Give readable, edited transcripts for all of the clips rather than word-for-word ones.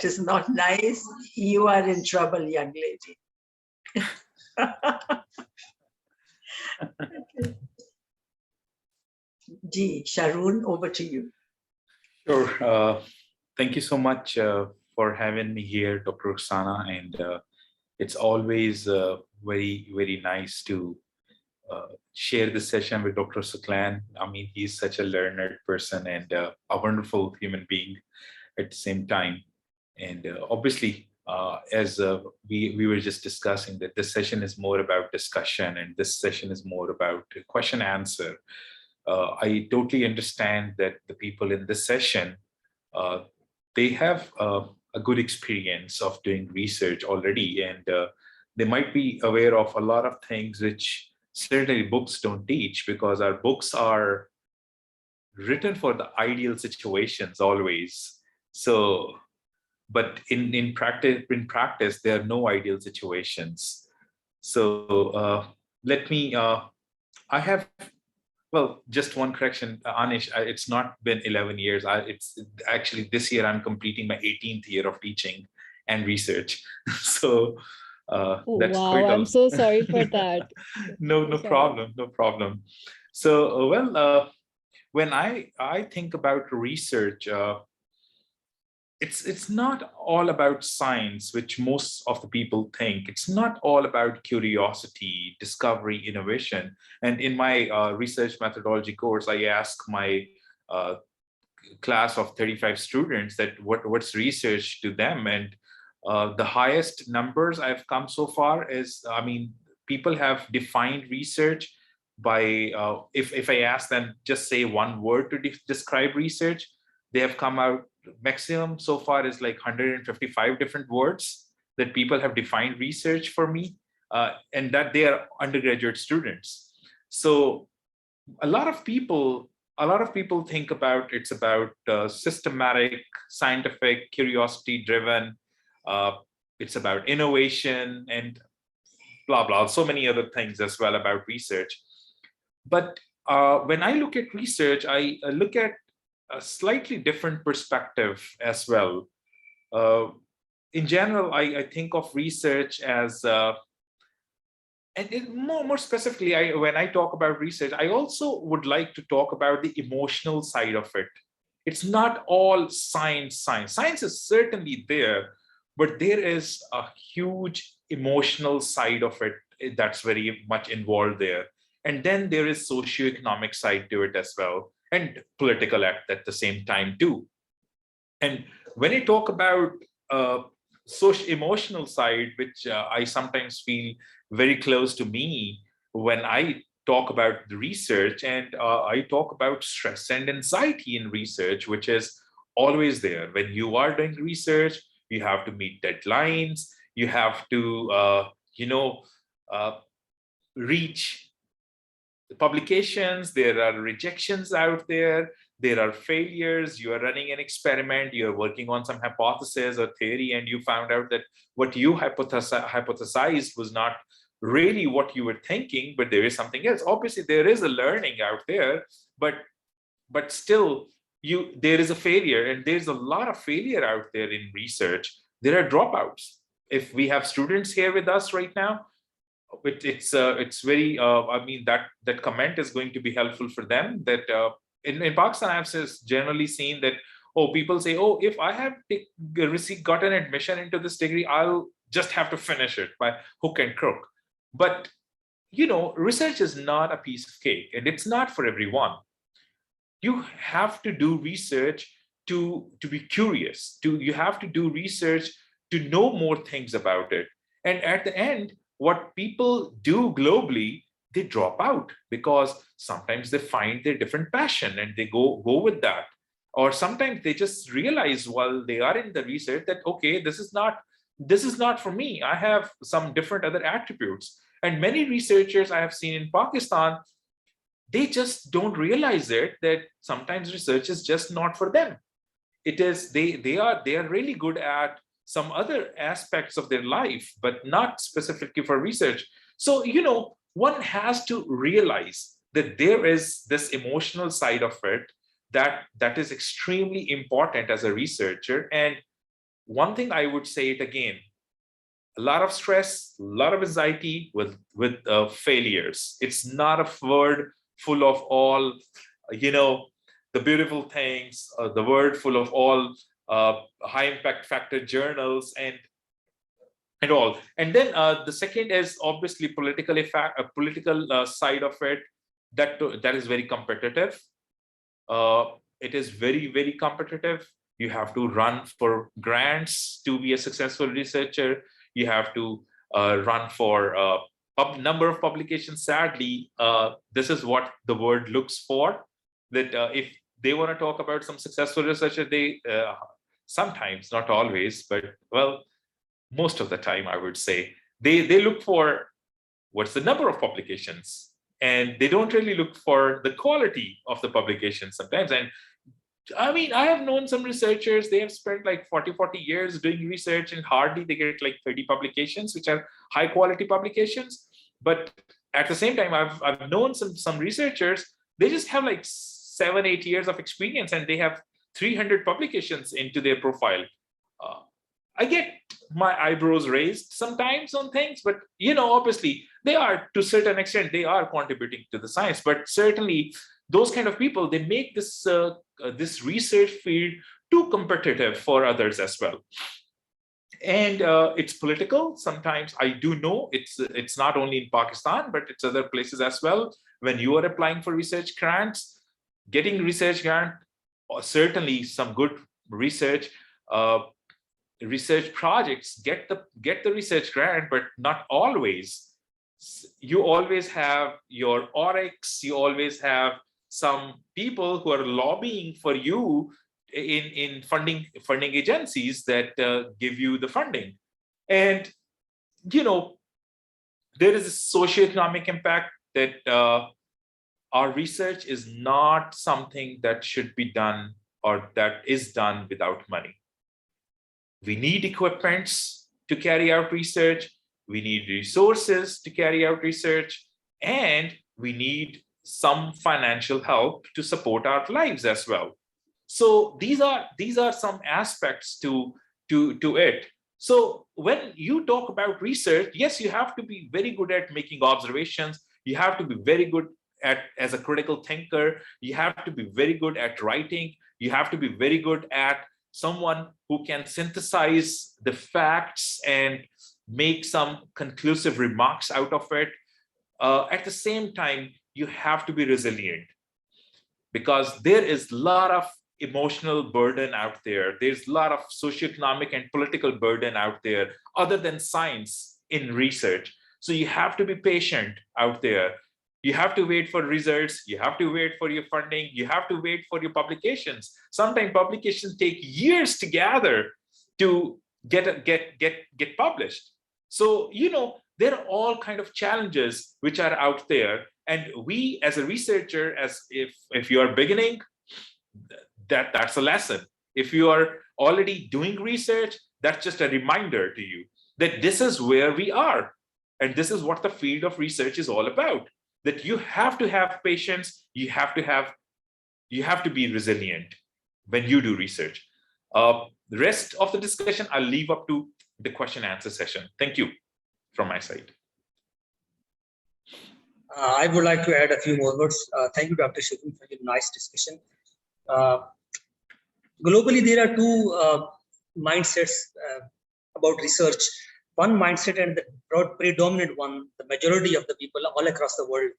is not nice, you are in trouble, young lady. Okay. Sharoon, over to you. Sure. Thank you so much for having me here, Dr. Rukhsana. And it's always very, very nice to share this session with Dr. Saqlain. I mean, he's such a learned person and a wonderful human being at the same time. And obviously, as we were just discussing, that this session is more about discussion and this session is more about question answer. I totally understand that the people in this session, uh, they have a good experience of doing research already, and they might be aware of a lot of things which certainly books don't teach, because our books are written for the ideal situations always. So, but in practice, there are no ideal situations. So let me. I have, well, just one correction, Anish. It's not been 11 years. It's actually this year I'm completing my 18th year of teaching and research. So Oh, that's wow, quite I'm a so sorry for that. no Sorry. problem, no problem. So when I think about research, it's not all about science, which most of the people think. It's not all about curiosity, discovery, innovation. And in my research methodology course, I ask my uh, class of 35 students that what's research to them. And the highest numbers I've come so far is, I mean, people have defined research by, if I ask them just say one word to describe research, they have come out, maximum so far is like 155 different words that people have defined research for me, and that they are undergraduate students. So a lot of people think about it's about systematic, scientific, curiosity driven, uh, it's about innovation and blah blah, so many other things as well about research. But when I look at research, I look at a slightly different perspective as well. uh, in general, I think of research as and more specifically, when I talk about research, I also would like to talk about the emotional side of it. It's not all science is certainly there, but there is a huge emotional side of it that's very much involved there. And then there is socio-economic side to it as well, and political at the same time too. And when I talk about social emotional side, which I sometimes feel very close to me when I talk about the research, and I talk about stress and anxiety in research, which is always there. When you are doing research, you have to meet deadlines, you have to, uh, reach the publications, there are rejections out there are failures, you are running an experiment, you're working on some hypothesis or theory, and you found out that what you hypothesized was not really what you were thinking, but there is something else. Obviously, there is a learning out there, but still there is a failure, and there's a lot of failure out there in research. There are dropouts. If we have students here with us right now, it's very I mean, that comment is going to be helpful for them, that in Pakistan I've generally seen that, oh, people say, oh, if I have got an admission into this degree, I'll just have to finish it by hook and crook. But research is not a piece of cake, and it's not for everyone. You have to do research to be curious, you have to do research to know more things about it. And at the end, what people do globally, they drop out because sometimes they find their different passion and they go with that. Or sometimes they just realize while they are in the research that, okay, this is not for me, I have some different other attributes. And many researchers I have seen in Pakistan, they just don't realize it, that sometimes research is just not for them. It is, they are really good at some other aspects of their life, but not specifically for research. So one has to realize that there is this emotional side of it that is extremely important as a researcher. And one thing I would say it again, a lot of stress, a lot of anxiety with failures. It's not a word full of all, the beautiful things, the word full of all high impact factor journals and all. And then the second is obviously political side of it. That is very competitive. It is very, very competitive. You have to run for grants to be a successful researcher. You have to run for number of publications. Sadly, this is what the world looks for. That if they want to talk about some successful researcher, they sometimes, not always, but well, most of the time, I would say, they look for what's the number of publications. And they don't really look for the quality of the publication sometimes. And I mean, I have known some researchers, they have spent like 40 years doing research and hardly they get like 30 publications, which are high quality publications. But at the same time, I've known some researchers, they just have like 7-8 years of experience and they have 300 publications into their profile. I get my eyebrows raised sometimes on things, but obviously they are, to a certain extent, they are contributing to the science. But certainly those kind of people, they make this this research field too competitive for others as well. And it's political. Sometimes I do know it's not only in Pakistan, but it's other places as well. When you are applying for research grants, getting research grant, or certainly some good research projects get the research grant, but not always. You always have your oryx, you always have some people who are lobbying for you in funding agencies that give you the funding. And there is a socio-economic impact that our research is not something that should be done or that is done without money. We need equipments to carry out research. We need resources to carry out research, and we need some financial help to support our lives as well. So these are some aspects to it. So when you talk about research, yes, you have to be very good at making observations. You have to be very good as a critical thinker. You have to be very good at writing. You have to be very good at someone who can synthesize the facts and make some conclusive remarks out of it. At the same time, you have to be resilient, because there is a lot of emotional burden out there. There's a lot of socioeconomic and political burden out there other than science in research. So you have to be patient out there. You have to wait for results. You have to wait for your funding. You have to wait for your publications. Sometimes publications take years to gather to get published. So, there are all kind of challenges which are out there. And we as a researcher, as if you are beginning, that's a lesson. If you are already doing research, that's just a reminder to you that this is where we are. And this is what the field of research is all about. That you have to have patience, you have to be resilient when you do research. The rest of the discussion, I'll leave up to the question and answer session. Thank you from my side. I would like to add a few more words. Thank you, Dr. Sharoon, for your nice discussion. Globally, there are two mindsets about research. One mindset, and the predominant one, the majority of the people all across the world,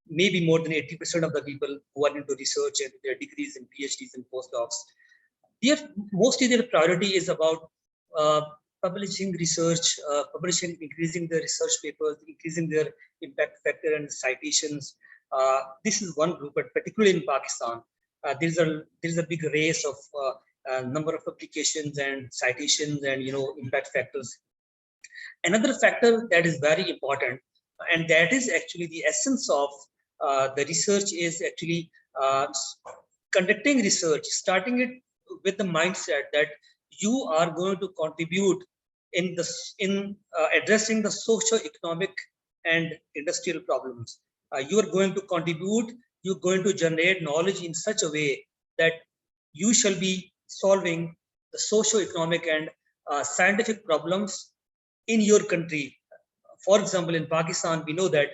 maybe more than 80% of the people who are into research and their degrees and PhDs and postdocs, mostly their priority is about publishing research, increasing their research papers, increasing their impact factor and citations. This is one group, but particularly in Pakistan, there's a big race of number of applications and citations and impact factors. Another factor that is very important, and that is actually the essence of the research, is actually conducting research, starting it with the mindset that you are going to contribute in addressing the socio-economic and industrial problems. You are going to contribute. You're going to generate knowledge in such a way that you shall be solving the socio-economic and scientific problems in your country. For example, in Pakistan, we know that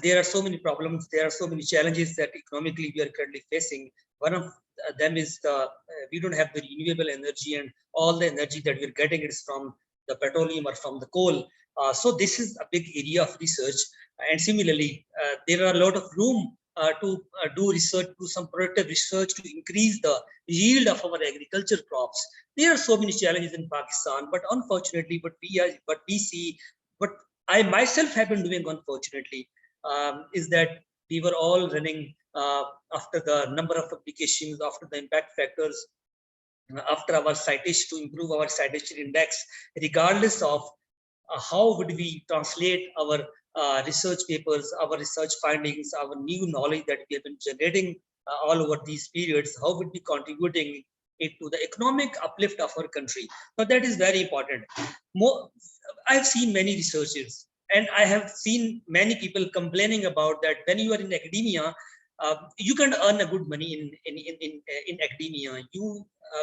there are so many problems, there are so many challenges that economically we are currently facing. One of them is we don't have the renewable energy, and all the energy that we're getting is from the petroleum or from the coal. So this is a big area of research. And similarly, there are a lot of room to do research, do some productive research to increase the yield of our agriculture crops. There are so many challenges in Pakistan, but unfortunately, what we see, what I myself have been doing, unfortunately, is that we were all running after the number of applications, after the impact factors, after our citation, to improve our citation index, regardless of how would we translate our research papers, our research findings, our new knowledge that we have been generating all over these periods, how would be contributing it to the economic uplift of our country. So that is very important. I've seen many researchers, and I have seen many people complaining about that when you are in academia, you can earn a good money in academia.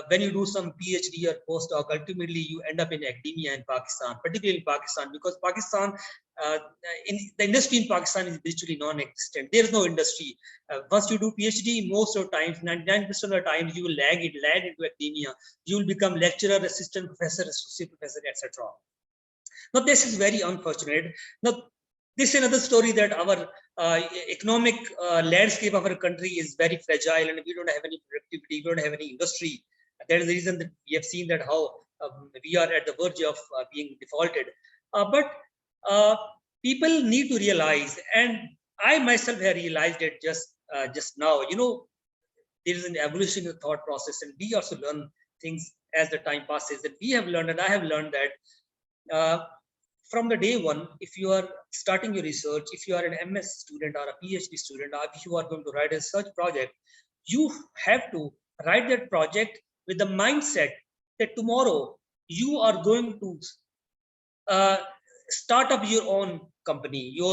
When you do some PhD or postdoc, ultimately you end up in academia in Pakistan, particularly in Pakistan, because Pakistan, in the industry in Pakistan is virtually non-existent. There is no industry. Once you do PhD, most of the times, 99% of the times, you will land into academia. You will become lecturer, assistant professor, associate professor, etc. Now, this is very unfortunate. Now, this is another story that our economic landscape of our country is very fragile, and we don't have any productivity, we don't have any industry. That is the reason that we have seen that how we are at the verge of being defaulted. But people need to realize, and I myself have realized it just now. You know, there is an evolution in the thought process, and we also learn things as the time passes. And we have learned, and I have learned that from the day one, if you are starting your research, if you are an MS student or a PhD student, or if you are going to write a research project, you have to write that project with the mindset that tomorrow you are going to start up your own company. You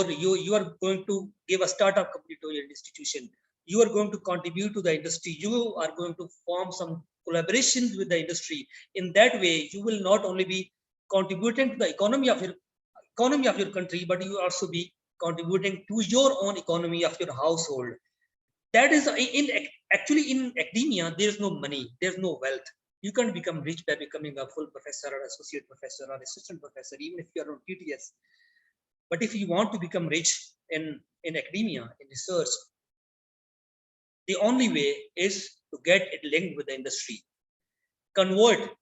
are going to give a startup company to your institution. You are going to contribute to the industry. You are going to form some collaborations with the industry. In that way, you will not only be contributing to the economy of your country, but you also be contributing to your own economy of your household. That is actually in academia, there is no money, there's no wealth. You can't become rich by becoming a full professor or associate professor or assistant professor, even if you are on TTS. But if you want to become rich in academia, in research, the only way is to get it linked with the industry.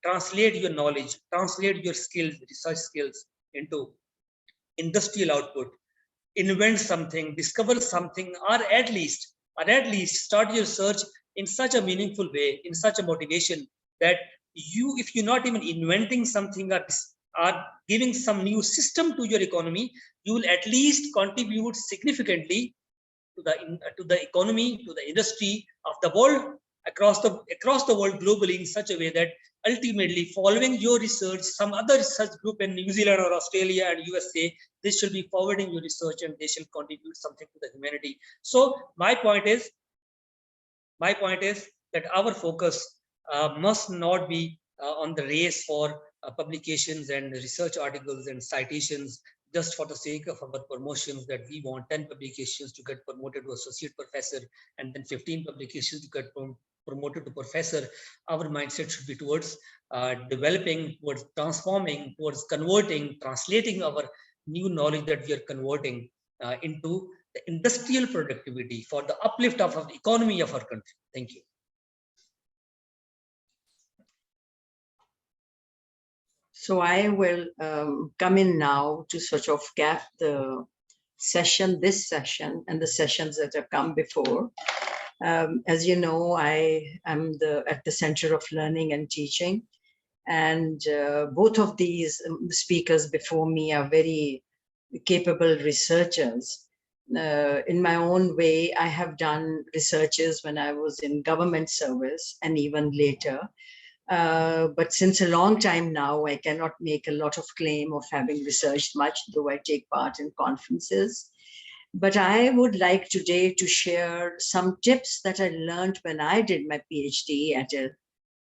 Translate your knowledge, translate your skills, research skills into industrial output, invent something, discover something, or at least start your search in such a meaningful way, in such a motivation that if you're not even inventing something or giving some new system to your economy, you will at least contribute significantly to the economy, to the industry of the world, across the world globally, in such a way that ultimately, following your research, some other research group in New Zealand or Australia and USA, they shall be forwarding your research and they shall contribute something to the humanity. So my point is that our focus must not be on the race for publications and research articles and citations just for the sake of our promotions, that we want 10 publications to get promoted to associate professor and then 15 publications to get promoted to professor. Our mindset should be towards developing, towards transforming, towards converting, translating our new knowledge that we are converting into the industrial productivity for the uplift of the economy of our country. Thank you. So I will come in now to sort of cap the session, this session, and the sessions that have come before. As you know, I am at the Center of Learning and Teaching, and both of these speakers before me are very capable researchers. In my own way, I have done researches when I was in government service and even later. But since a long time now, I cannot make a lot of claim of having researched much, though I take part in conferences. But I would like today to share some tips that I learned when I did my PhD at a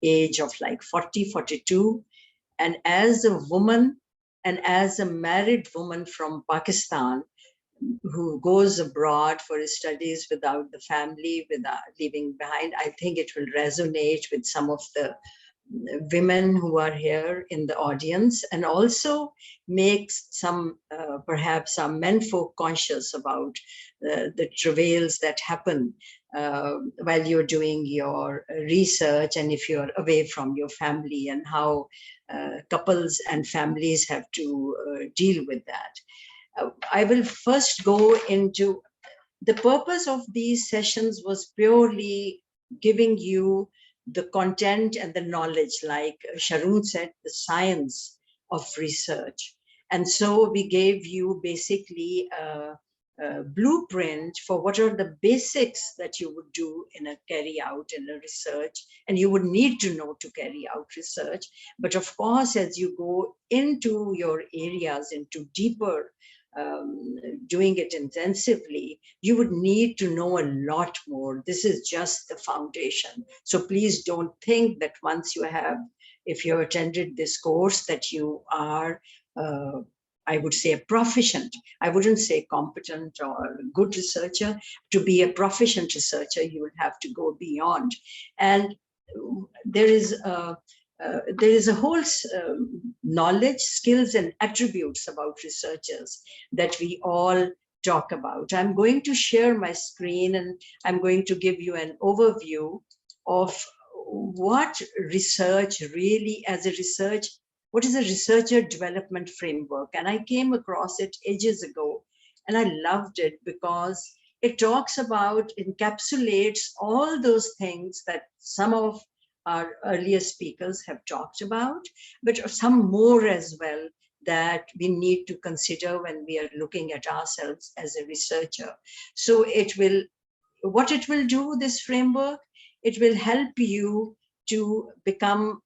age of like 40, 42. And as a woman and as a married woman from Pakistan who goes abroad for his studies without the family, without leaving behind, I think it will resonate with some of the women who are here in the audience, and also makes some perhaps some men folk conscious about the travails that happen while you're doing your research, and if you're away from your family, and how couples and families have to deal with that. I will first go into the purpose of these sessions was purely giving you the content and the knowledge, like Sharoon said, the science of research. And so we gave you basically a blueprint for what are the basics that you would do in a carry out in a research, and you would need to know to carry out research. But of course, as you go into your areas, into deeper doing it intensively, you would need to know a lot more. This is just the foundation. So please don't think that once you have, if you attended this course, that you are, I would say, a proficient. I wouldn't say competent or a good researcher. To be a proficient researcher, you will have to go beyond. And there is a whole knowledge, skills, and attributes about researchers that we all talk about. I'm going to share my screen, and I'm going to give you an overview of what research really, as a research, what is a researcher development framework? And I came across it ages ago, and I loved it because it talks about, encapsulates all those things that some of our earlier speakers have talked about, but some more as well that we need to consider when we are looking at ourselves as a researcher. So what it will do, this framework, it will help you to become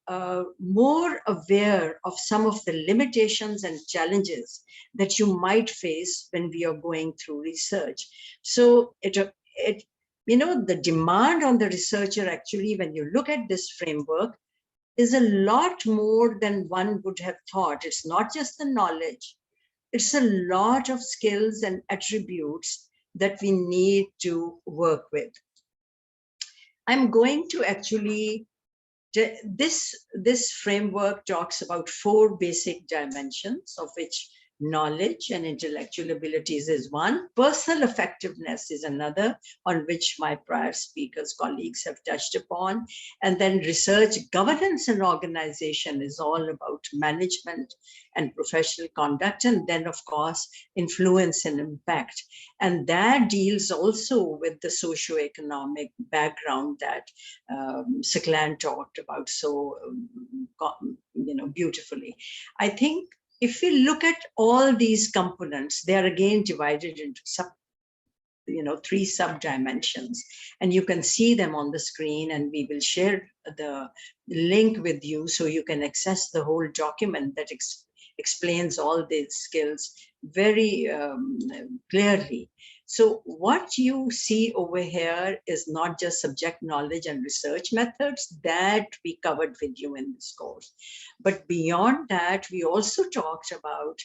more aware of some of the limitations and challenges that you might face when we are going through research. So the demand on the researcher, actually, when you look at this framework, is a lot more than one would have thought. It's not just the knowledge, it's a lot of skills and attributes that we need to work with. I'm going to actually, this framework talks about 4 basic dimensions, of which knowledge and intellectual abilities is one. Personal effectiveness is another, on which my prior speakers, colleagues have touched upon. And then research, governance, and organization is all about management and professional conduct. And then, of course, influence and impact. And that deals also with the socio-economic background that Saqlain talked about so beautifully. I think if we look at all these components, they are again divided into 3 sub-dimensions, and you can see them on the screen, and we will share the link with you so you can access the whole document that explains all these skills very clearly. So what you see over here is not just subject knowledge and research methods that we covered with you in this course, but beyond that, we also talked about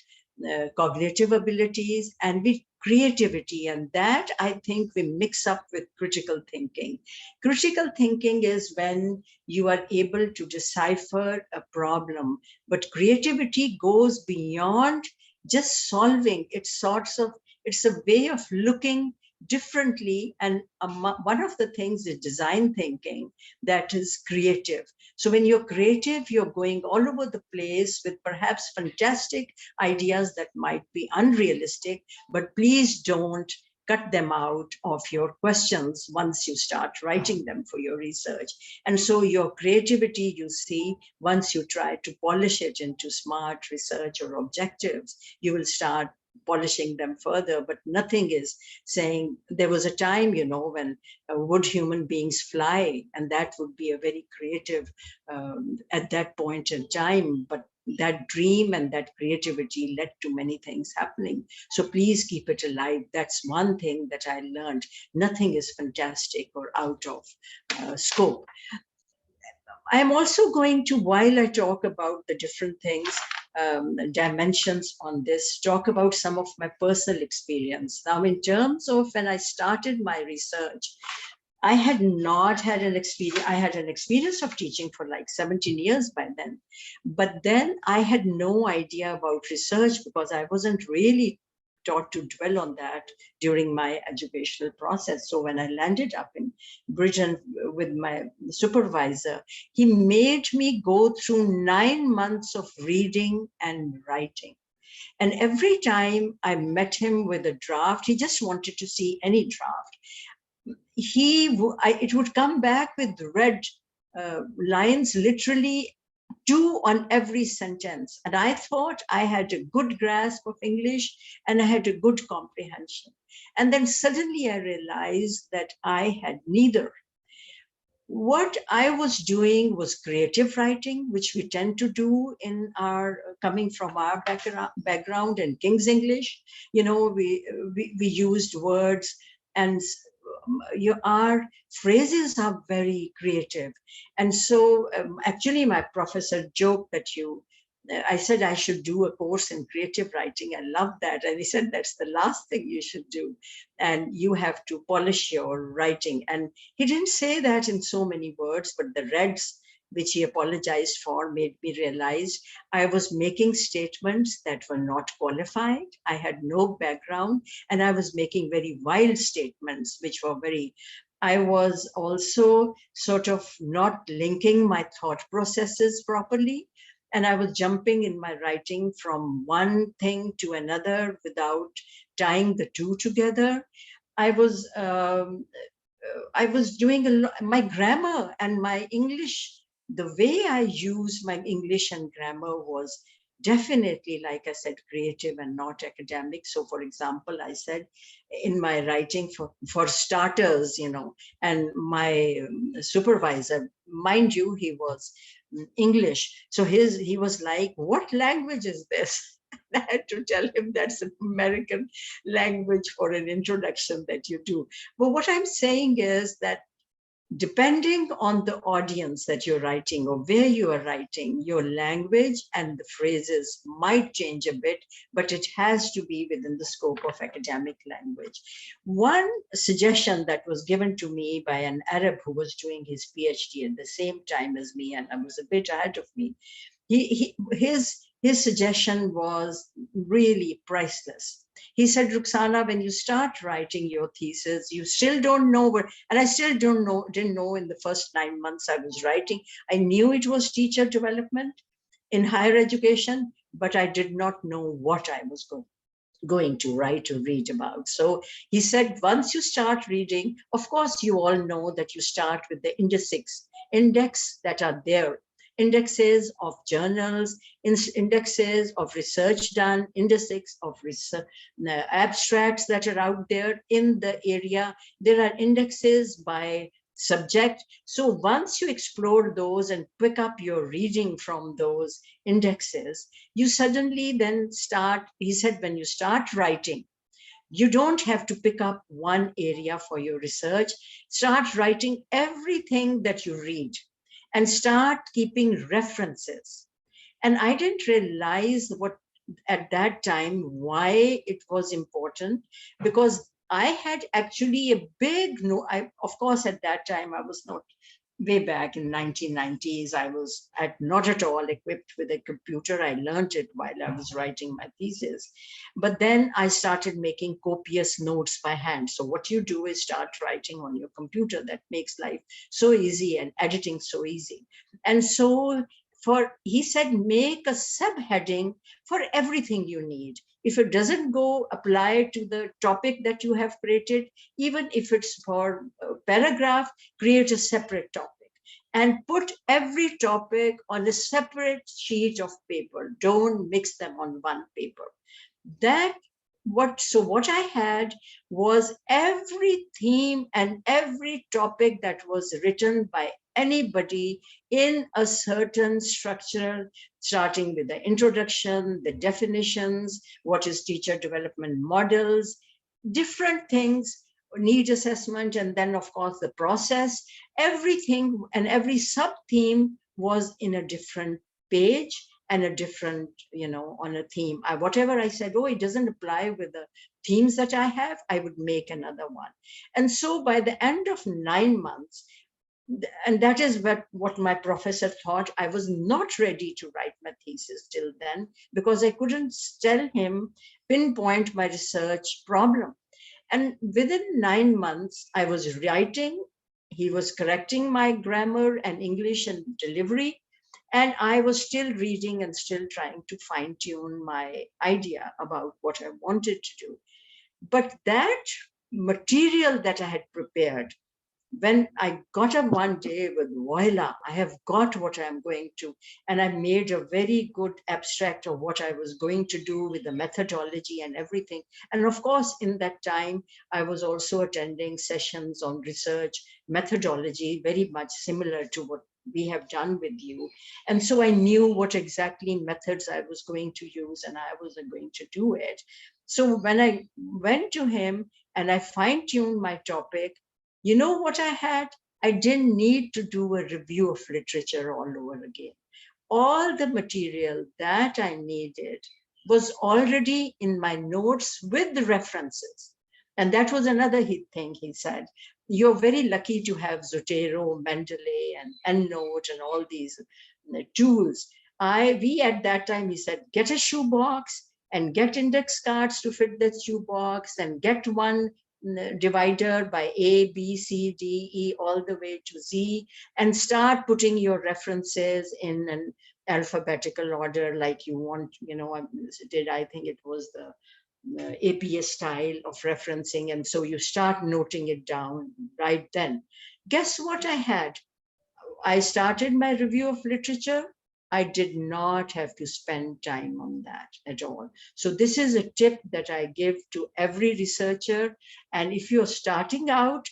cognitive abilities and creativity, and that I think we mix up with critical thinking. Critical thinking is when you are able to decipher a problem, but creativity goes beyond just solving. It's a way of looking differently, and one of the things is design thinking that is creative. So when you're creative, you're going all over the place with perhaps fantastic ideas that might be unrealistic, but please don't cut them out of your questions once you start writing them for your research. And so your creativity, you see, once you try to polish it into smart research or objectives, you will start polishing them further, but nothing is saying, there was a time, when would human beings fly? And that would be a very creative at that point in time, but that dream and that creativity led to many things happening. So please keep it alive. That's one thing that I learned. Nothing is fantastic or out of scope. I'm also going to, while I talk about the different things, dimensions on this, talk about some of my personal experience. Now, in terms of when I started my research, I had not had an experience. I had an experience of teaching for like 17 years by then. But then I had no idea about research because I wasn't really taught to dwell on that during my educational process. So when I landed up in Britain with my supervisor, he made me go through 9 months of reading and writing. And every time I met him with a draft, he just wanted to see any draft. It would come back with red lines, literally 2 on every sentence. And I thought I had a good grasp of English and I had a good comprehension. And then suddenly I realized that I had neither. What I was doing was creative writing, which we tend to do in our, coming from our background in King's English. You know, we used words, and our phrases are very creative. And so actually my professor joked that I said I should do a course in creative writing. I love that. And he said, that's the last thing you should do. And you have to polish your writing. And he didn't say that in so many words, but the reds, which he apologized for, made me realize I was making statements that were not qualified. I had no background, and I was making very wild statements, which were I was also sort of not linking my thought processes properly. And I was jumping in my writing from one thing to another without tying the two together. I was doing my grammar and my English. The way I used my English and grammar was definitely, like I said, creative and not academic. So for example, I said in my writing, for starters, you know, and my supervisor, mind you, he was English. So he was like, what language is this? I had to tell him that's an American language for an introduction that you do. But what I'm saying is that depending on the audience that you're writing or where you are writing, your language and the phrases might change a bit, but it has to be within the scope of academic language. One suggestion that was given to me by an Arab who was doing his PhD at the same time as me, and I was a bit ahead of me, his suggestion was really priceless. He said, Rukhsana, when you start writing your thesis, you still don't know where, and I still didn't know in the first 9 months I was writing. I knew it was teacher development in higher education, but I did not know what I was going to write or read about. So he said, once you start reading, of course, you all know that you start with the index that are there. Indexes of journals, indexes of research done, indices of research, abstracts that are out there in the area. There are indexes by subject. So once you explore those and pick up your reading from those indexes, you suddenly then start, he said, when you start writing, you don't have to pick up one area for your research. Start writing everything that you read and start keeping references. And I didn't realize at that time why it was important, because I had actually a big of course, at that time, I was not, way back in 1990s, I was not at all equipped with a computer. I learned it while I was writing my thesis. But then I started making copious notes by hand. So what you do is start writing on your computer. That makes life so easy and editing so easy. And so he said, make a subheading for everything you need. If it doesn't go, apply to the topic that you have created. Even if it's for a paragraph, create a separate topic and put every topic on a separate sheet of paper. Don't mix them on one paper. So what I had was every theme and every topic that was written by anybody in a certain structure, starting with the introduction, the definitions, what is teacher development models, different things. need assessment, and then of course the process, everything and every sub theme was in a different page and a different, on a theme. Whatever I said, oh, it doesn't apply with the themes that I have, I would make another one. And so by the end of 9 months, and that is what my professor thought, I was not ready to write my thesis till then, because I couldn't tell him, pinpoint my research problem. And within 9 months, I was writing, he was correcting my grammar and English and delivery, and I was still reading and still trying to fine tune my idea about what I wanted to do. But that material that I had prepared, when I got up one day with voila, I have got what I'm going to, and I made a very good abstract of what I was going to do with the methodology and everything. And of course, in that time, I was also attending sessions on research methodology, very much similar to what we have done with you. And so I knew what exactly methods I was going to use, and I was going to do it. So when I went to him and I fine-tuned my topic, you know what I had? I didn't need to do a review of literature all over again. All the material that I needed was already in my notes with the references. And that was another thing he said. You're very lucky to have Zotero, Mendeley, and EndNote and all these tools. We at that time, he said, get a shoebox and get index cards to fit the shoebox, and get one divider by A, B, C, D, E, all the way to Z, and start putting your references in an alphabetical order like you want. I think it was the APA style of referencing, and so you start noting it down right then. Guess what I had? I started my review of literature. I did not have to spend time on that at all. So this is a tip that I give to every researcher. And if you're starting out,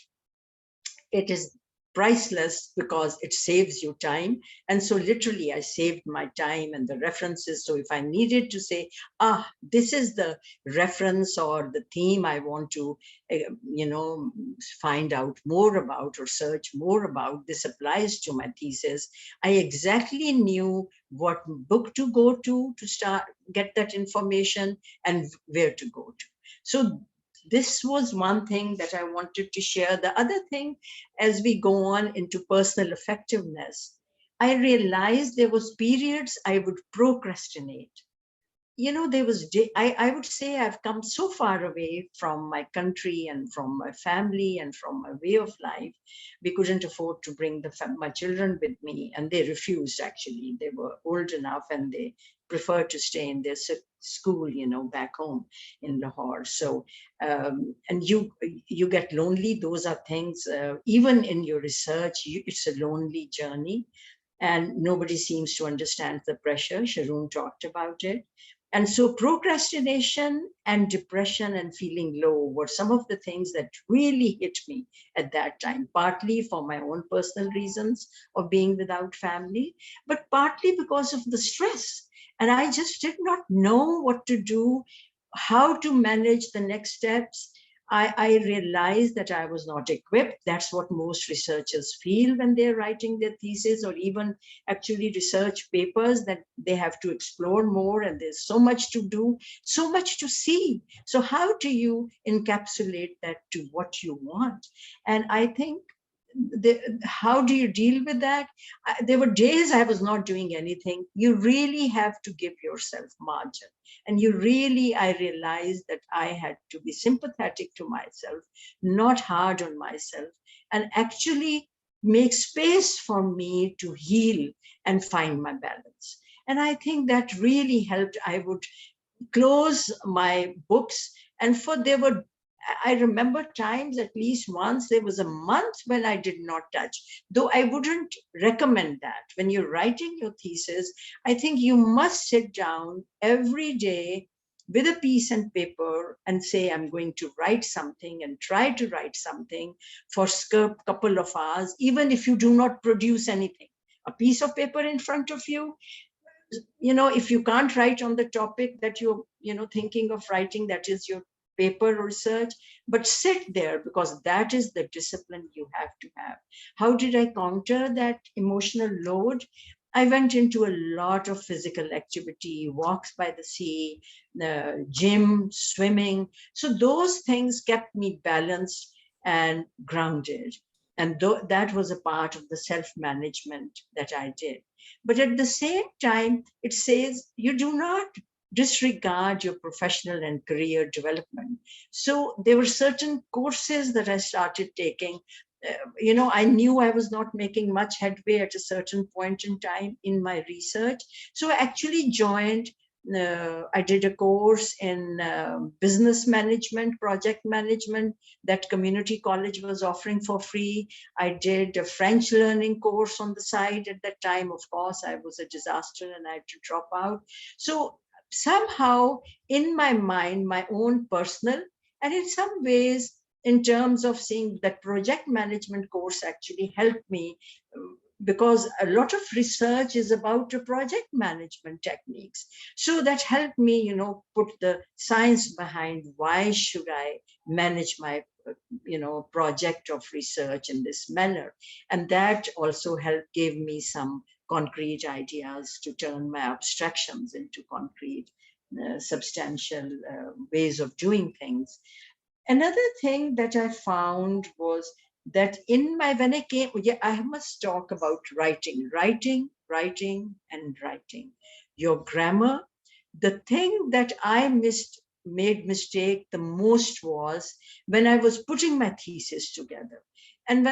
it is priceless because it saves you time. And so literally I saved my time and the references. So if I needed to say, this is the reference or the theme I want to, find out more about or search more about, this applies to my thesis, I exactly knew what book to go to start, get that information, and where to go to. So this was one thing that I wanted to share. The other thing, as we go on into personal effectiveness, I realized there was periods I would procrastinate. There was, I would say I've come so far away from my country and from my family and from my way of life. We couldn't afford to bring my children with me, and they refused actually. They were old enough and they preferred to stay in their school, back home in Lahore. So, and you get lonely. Those are things, even in your research, it's a lonely journey. And nobody seems to understand the pressure. Sharoon talked about it. And so procrastination and depression and feeling low were some of the things that really hit me at that time, partly for my own personal reasons of being without family, but partly because of the stress. And I just did not know what to do, how to manage the next steps. I realized that I was not equipped. That's what most researchers feel when they're writing their thesis, or even actually research papers, that they have to explore more and there's so much to do, so much to see. So how do you encapsulate that to what you want? And I think, how do you deal with that? There were days I was not doing anything. You really have to give yourself margin. And I realized that I had to be sympathetic to myself, not hard on myself, and actually make space for me to heal and find my balance. And I think that really helped. I would close my books, and I remember times, at least once, there was a month when I did not touch, though I wouldn't recommend that. When you're writing your thesis, I think you must sit down every day with a piece and paper and say, I'm going to write something, and try to write something for a couple of hours, even if you do not produce anything. A piece of paper in front of you, if you can't write on the topic that you're thinking of writing, that is your paper research, but sit there, because that is the discipline you have to have. How did I counter that emotional load? I went into a lot of physical activity, walks by the sea, gym, swimming. So those things kept me balanced and grounded. And that was a part of the self-management that I did. But at the same time, it says you do not disregard your professional and career development. So there were certain courses that I started taking. I knew I was not making much headway at a certain point in time in my research. So I actually joined, I did a course in business management, project management, that community college was offering for free. I did a French learning course on the side at that time. Of course, I was a disaster and I had to drop out. So somehow in my mind, my own personal, and in some ways, in terms of seeing that project management course actually helped me, because a lot of research is about the project management techniques. So that helped me, put the science behind why should I manage my, project of research in this manner. And that also gave me some concrete ideas to turn my abstractions into concrete, substantial ways of doing things. Another thing that I found was that when I came, I must talk about writing, and writing. Your grammar. The thing that I made mistake the most was when I was putting my thesis together. And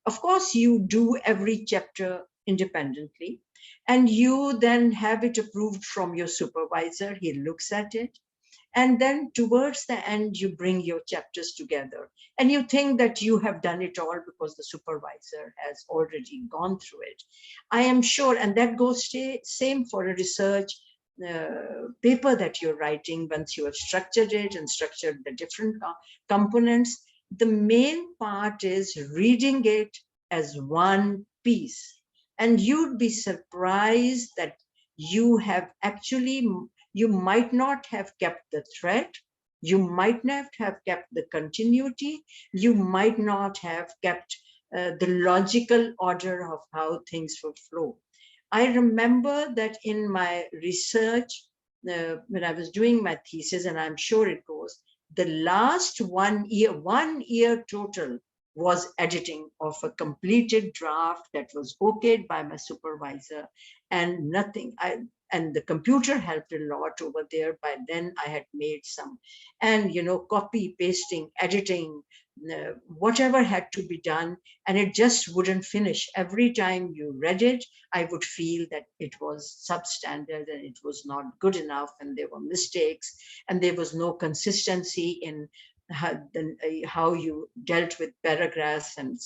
of course, you do every chapter independently, and you then have it approved from your supervisor. He looks at it. And then towards the end, you bring your chapters together and you think that you have done it all because the supervisor has already gone through it. I am sure, and that goes same for a research paper that you're writing. Once you have structured it and structured the different components, the main part is reading it as one piece. And you'd be surprised that you have actually, you might not have kept the thread, you might not have kept the continuity, you might not have kept the logical order of how things will flow. I remember that in my research, when I was doing my thesis, and I'm sure it goes, the last 1 year total was editing of a completed draft that was okayed by my supervisor, and nothing. And the computer helped a lot over there. By then I had made some, and copy, pasting, editing, whatever had to be done, and it just wouldn't finish. Every time you read it, I would feel that it was substandard and it was not good enough, and there were mistakes, and there was no consistency in how you dealt with paragraphs and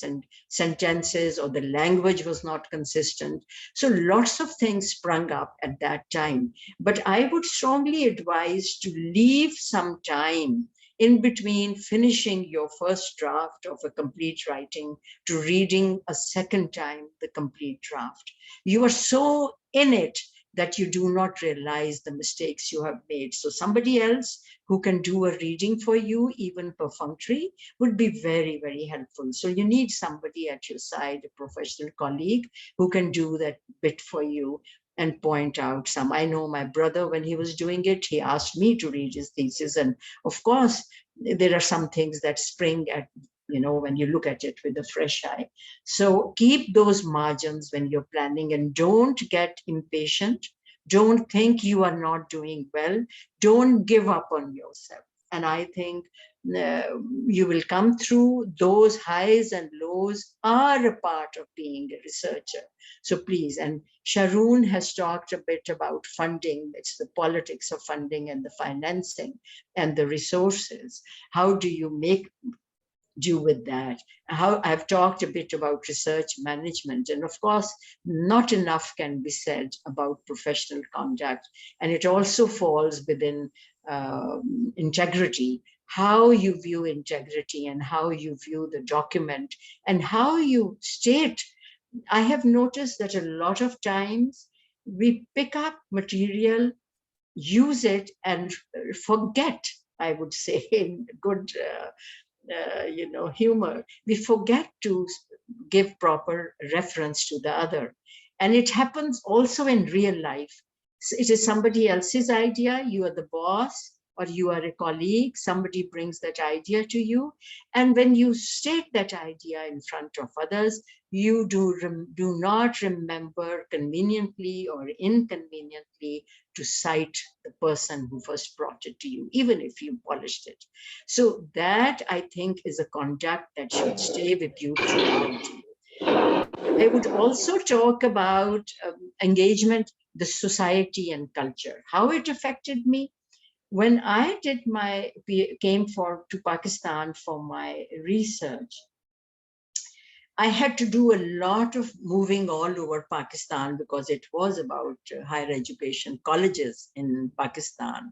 sentences, or the language was not consistent. So lots of things sprung up at that time. But I would strongly advise to leave some time in between finishing your first draft of a complete writing to reading a second time the complete draft. You are so in it that you do not realize the mistakes you have made. So somebody else who can do a reading for you, even perfunctory, would be very, very helpful. So you need somebody at your side, a professional colleague, who can do that bit for you and point out some. I know my brother, when he was doing it, he asked me to read his thesis. And of course, there are some things that spring at, when you look at it with a fresh eye. So keep those margins when you're planning, and don't get impatient. Don't think you are not doing well. Don't give up on yourself. And I think you will come through. Those highs and lows are a part of being a researcher. So please, and Sharoon has talked a bit about funding. It's the politics of funding and the financing and the resources. How do you do with that? How I've talked a bit about research management, and of course, not enough can be said about professional conduct. And it also falls within integrity, how you view integrity and how you view the document and how you state. I have noticed that a lot of times we pick up material, use it, and forget I would say, in good, humor. We forget to give proper reference to the other. And it happens also in real life. It is somebody else's idea, you are the boss, or you are a colleague, somebody brings that idea to you. And when you state that idea in front of others, you do not remember conveniently or inconveniently to cite the person who first brought it to you, even if you polished it. So that, I think, is a conduct that should stay with you throughout. I would also talk about engagement, the society and culture, how it affected me. When I came to Pakistan for my research, I had to do a lot of moving all over Pakistan because it was about higher education colleges in Pakistan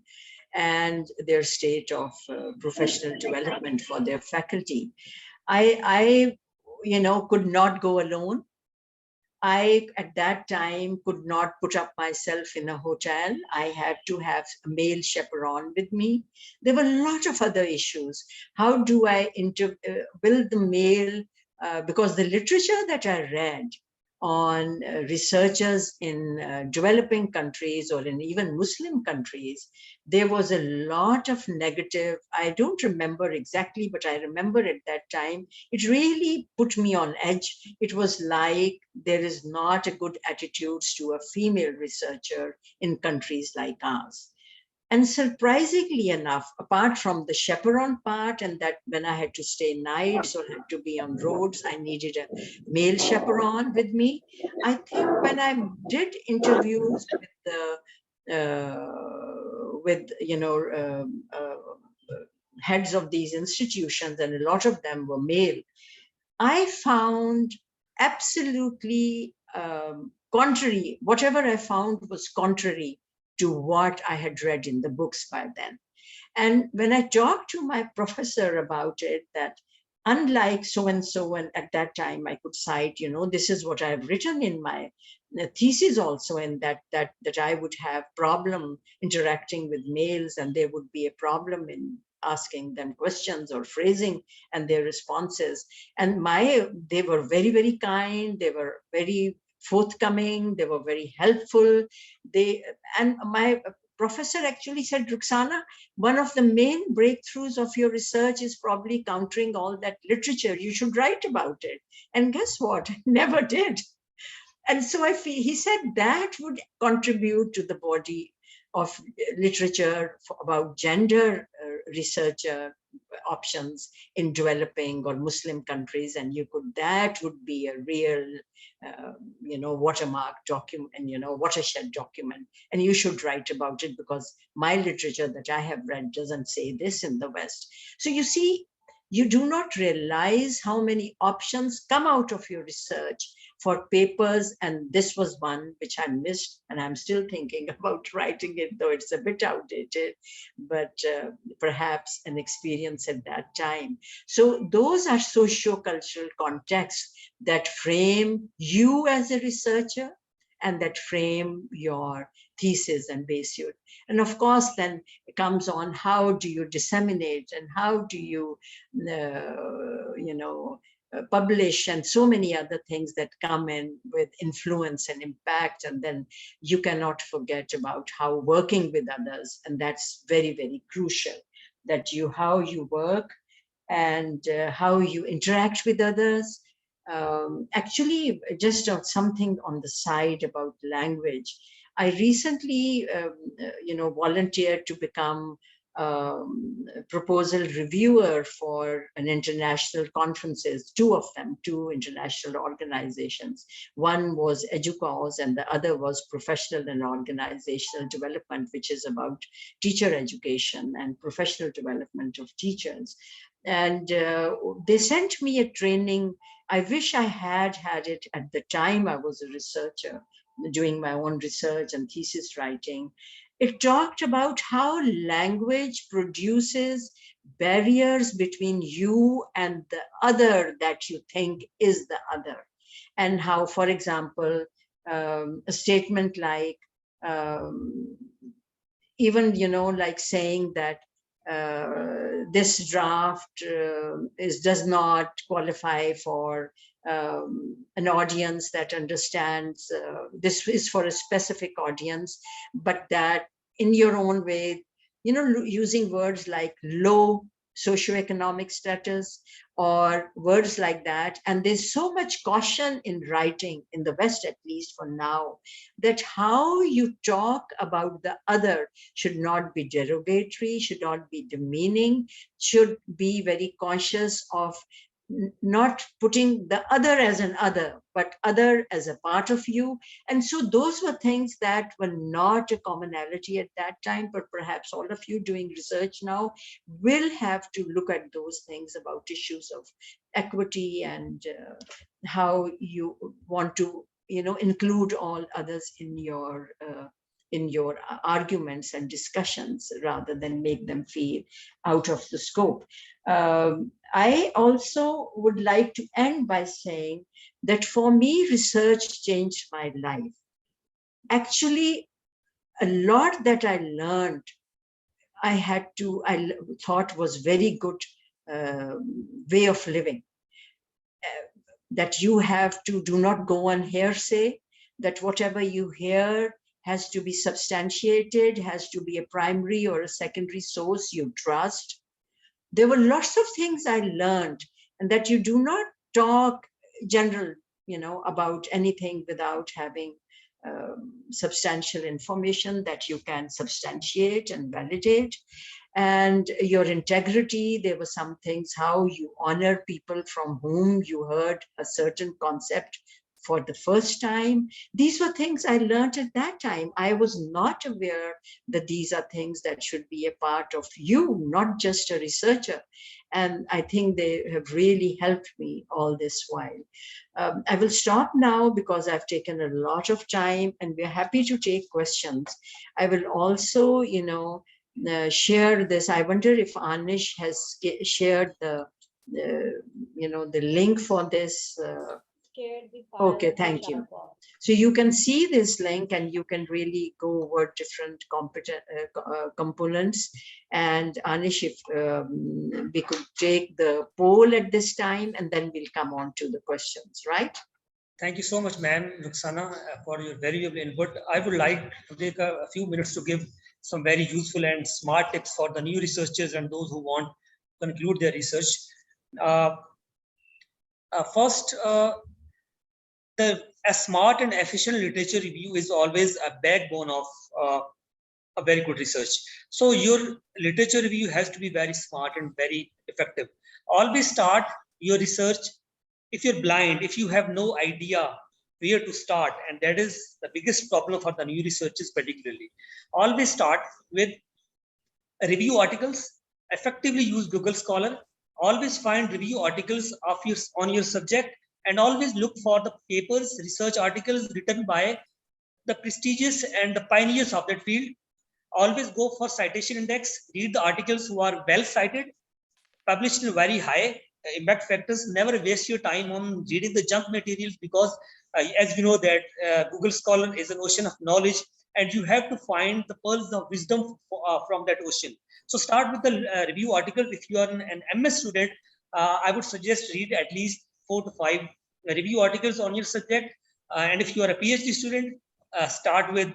and their state of professional development for their faculty. I could not go alone. I, at that time, could not put up myself in a hotel. I had to have a male chaperone with me. There were a lot of other issues. How do I build the male? Because the literature that I read on researchers in developing countries or in even Muslim countries, there was a lot of negative. I don't remember exactly, but I remember at that time, it really put me on edge. It was like there is not a good attitudes to a female researcher in countries like ours. And surprisingly enough, apart from the chaperone part, and that when I had to stay nights or had to be on roads, I needed a male chaperone with me. I think when I did interviews with heads of these institutions, and a lot of them were male, I found absolutely contrary. Whatever I found was contrary to what I had read in the books by then. And when I talked to my professor about it, that unlike so-and-so, and at that time I could cite, this is what I've written in my thesis also, and that I would have problem interacting with males, and there would be a problem in asking them questions or phrasing and their responses. And they were very, very kind. They were very forthcoming. They were very helpful. And my professor actually said, Rukhsana, one of the main breakthroughs of your research is probably countering all that literature. You should write about it. And guess what? I never did. And so he said that would contribute to the body of literature about gender research options in developing or Muslim countries, and that would be a real, watermark document, and watershed document, and you should write about it because my literature that I have read doesn't say this in the West. So you see, you do not realize how many options come out of your research for papers, and this was one which I missed, and I'm still thinking about writing it, though it's a bit outdated, but perhaps an experience at that time. So those are socio-cultural contexts that frame you as a researcher and that frame your thesis and base you. And of course, then it comes on how do you disseminate and how do you, publish, and so many other things that come in with influence and impact. And then you cannot forget about how working with others, and that's very, very crucial, that how you work and how you interact with others. Actually, just something on the side about language. I recently, volunteered to become proposal reviewer for an international conferences, two international organizations. One was EDUCAUSE and the other was Professional and Organizational Development, which is about teacher education and professional development of teachers. And they sent me a training. I wish I had it at the time I was a researcher doing my own research and thesis writing. It talked about how language produces barriers between you and the other that you think is the other. And how, for example, a statement like, even, like saying that this draft does not qualify for an audience that understands, this is for a specific audience, but that in your own way, using words like low socioeconomic status or words like that. And there's so much caution in writing, in the West at least for now, that how you talk about the other should not be derogatory, should not be demeaning, should be very conscious of not putting the other as an other, but other as a part of you. And so those were things that were not a commonality at that time, but perhaps all of you doing research now will have to look at those things about issues of equity and how you want to, include all others in your arguments and discussions rather than make them feel out of the scope. I also would like to end by saying that for me, research changed my life. Actually, a lot that I learned, I thought was very good way of living. That you have to do not go on hearsay, that whatever you hear has to be substantiated, has to be a primary or a secondary source you trust. There were lots of things I learned, and that you do not talk general, about anything without having substantial information that you can substantiate and validate. And your integrity, there were some things, how you honor people from whom you heard a certain concept for the first time. These were things I learned at that time. I was not aware that these are things that should be a part of you, not just a researcher. And I think they have really helped me all this while. I will stop now because I've taken a lot of time, and we're happy to take questions. I will also, share this. I wonder if Anish has shared the link for this. Okay, thank you. So you can see this link and you can really go over different components. And Anish, if we could take the poll at this time, and then we'll come on to the questions, right? Thank you so much, ma'am, Rukhsana, for your valuable input. I would like to take a few minutes to give some very useful and smart tips for the new researchers and those who want to conclude their research. First, a smart and efficient literature review is always a backbone of a very good research. So your literature review has to be very smart and very effective. Always start your research. If you're blind, if you have no idea where to start, and that is the biggest problem for the new researchers particularly, always start with review articles. Effectively use Google Scholar. Always find review articles of on your subject, and always look for the papers, research articles written by the prestigious and the pioneers of that field. Always go for citation index, read the articles who are well cited, published in very high impact factors. Never waste your time on reading the junk materials, because as you know that Google Scholar is an ocean of knowledge, and you have to find the pearls of wisdom from that ocean. So start with the review article. If you are an MS student, I would suggest read at least 4 to 5 review articles on your subject. And if you are a PhD student, start with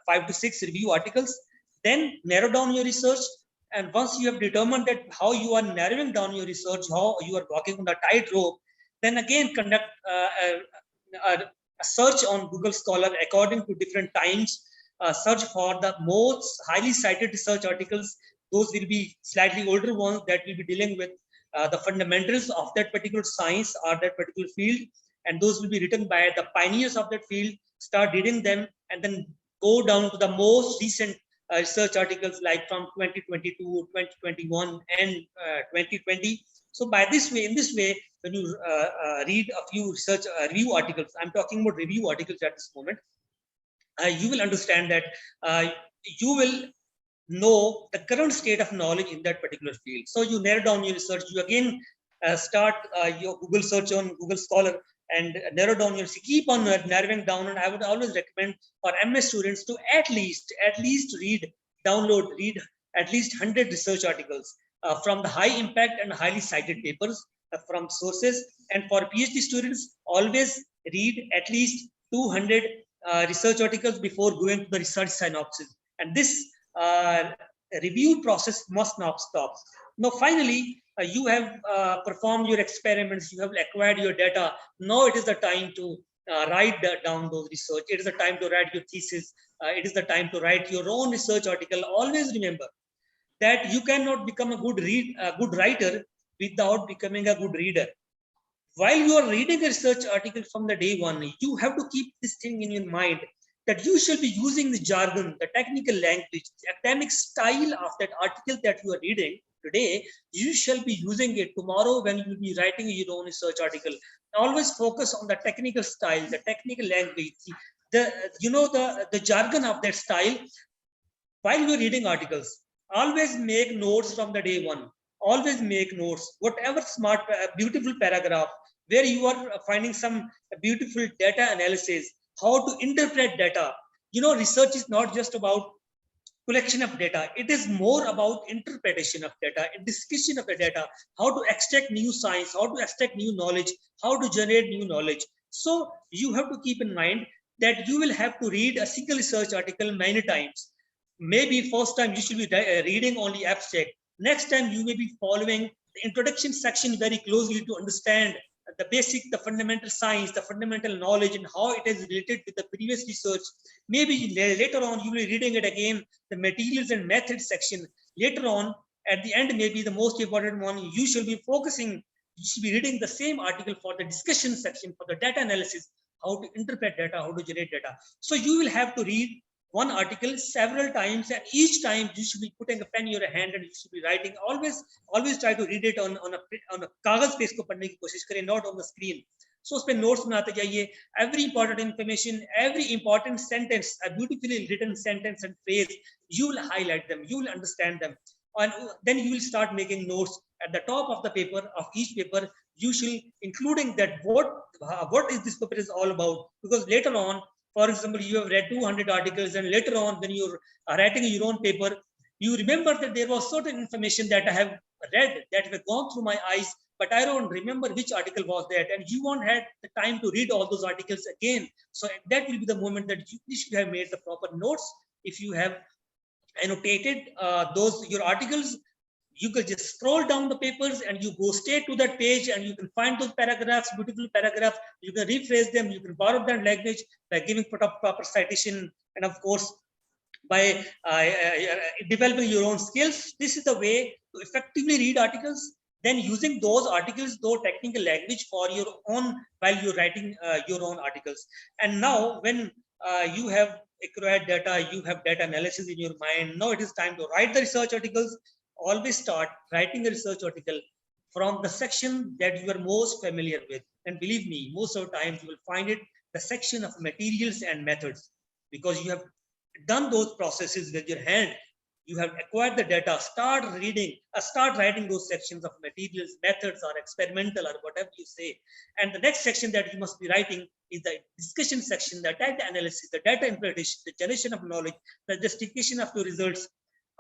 5 to 6 review articles. Then narrow down your research. And once you have determined that how you are narrowing down your research, how you are walking on the tightrope, then again conduct a search on Google Scholar according to different times. Search for the most highly cited research articles. Those will be slightly older ones that will be dealing with the fundamentals of that particular science or that particular field, and those will be written by the pioneers of that field. Start reading them, and then go down to the most recent research articles like from 2022, 2021, and 2020. So by this way, in this way, when you read a few research review articles, I'm talking about review articles at this moment, you will understand that you will know the current state of knowledge in that particular field. So you narrow down your research. You again start your Google search on Google Scholar and narrow down your, keep on narrowing down. And I would always recommend for MS students to at least read at least 100 research articles from the high impact and highly cited papers from sources. And for PhD students, always read at least 200 research articles before going to the research synopsis. And this review process must not stop. Now, finally, you have performed your experiments, you have acquired your data. Now it is the time to write down those research. It is the time to write your thesis. It is the time to write your own research article. Always remember that you cannot become a good writer without becoming a good reader. While you are reading a research article from the day one, you have to keep this thing in your mind that you shall be using the jargon, the technical language, the academic style of that article that you are reading today. You shall be using it tomorrow when you will be writing your own research article. Always focus on the technical style, the technical language, the jargon of that style. While you're reading articles, always make notes from the day one. Always make notes, whatever smart, beautiful paragraph where you are finding some beautiful data analysis, how to interpret data. Research is not just about collection of data. It is more about interpretation of data, discussion of the data, how to extract new science, how to extract new knowledge, how to generate new knowledge. So you have to keep in mind that you will have to read a single research article many times. Maybe first time you should be reading only abstract. Next time you may be following the introduction section very closely to understand the fundamental science, the fundamental knowledge, and how it is related with the previous research. Maybe later on you will be reading it again, the materials and methods section. Later on, at the end, maybe the most important one, you should be reading the same article for the discussion section, for the data analysis, how to interpret data, how to generate data. So you will have to read one article several times, and each time you should be putting a pen in your hand and you should be writing. Always try to read it on a कागज पे इसको पढ़ने की कोशिश करें, not on the screen. So उस पे notes बनाते जाइए. Every important information, every important sentence, a beautifully written sentence and phrase, you will highlight them, you will understand them, and then you will start making notes at the top of the paper, of each paper. You should including that what is this paper is all about, because later on, for example, you have read 200 articles, and later on, when you're writing your own paper, you remember that there was certain information that I have read, that have gone through my eyes, but I don't remember which article was that, and you won't have the time to read all those articles again. So that will be the moment that you should have made the proper notes. If you have annotated your articles, you can just scroll down the papers and you go straight to that page, and you can find those paragraphs, beautiful paragraphs. You can rephrase them, you can borrow that language by giving proper citation, and of course by developing your own skills. This is the way to effectively read articles, then using those articles, those technical language for your own while you're writing your own articles. And now when you have acquired data, you have data analysis in your mind, now it is time to write the research articles. Always start writing a research article from the section that you are most familiar with. And believe me, most of the times you will find it the section of materials and methods, because you have done those processes with your hand. You have acquired the data. Start writing those sections of materials, methods, or experimental, or whatever you say. And the next section that you must be writing is the discussion section, the data analysis, the data interpretation, the generation of knowledge, the justification of your results.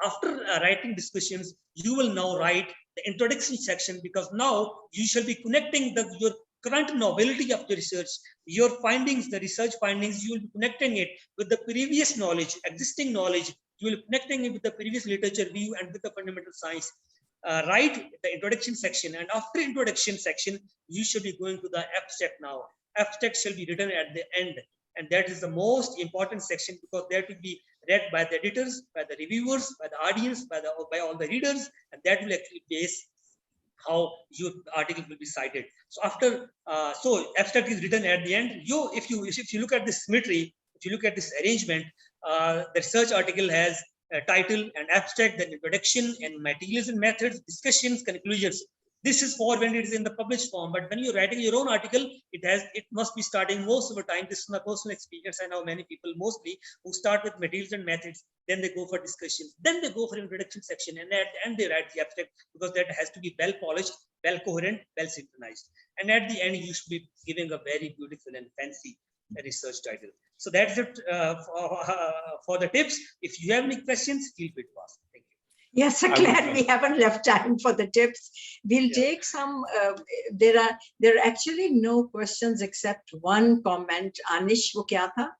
After writing discussions, you will now write the introduction section, because now you shall be connecting your current novelty of the research, your findings, the research findings. You will be connecting it with the previous knowledge, existing knowledge. You will be connecting it with the previous literature review and with the fundamental science. Write the introduction section, and after introduction section, you should be going to the abstract now. Abstract shall be written at the end, and that is the most important section, because that will be read by the editors, by the reviewers, by the audience, by all the readers, and that will actually base how your article will be cited. So after abstract is written at the end. If you look at this symmetry, if you look at this arrangement, the research article has a title and abstract, then introduction and materials and methods, discussions, conclusions. This is for when it is in the published form, but when you're writing your own article, it must be starting most of the time. This is my personal experience. I know many people mostly who start with materials and methods, then they go for discussions, then they go for introduction section, and at the end they write the abstract, because that has to be well polished, well coherent, well synchronized. And at the end, you should be giving a very beautiful and fancy research title. So that's it for the tips. If you have any questions, feel free to ask. Thank you. Yes, I would- Saqlain, we haven't left time for the tips. We'll take some, there are actually no questions except one comment. Anish, wo kya tha?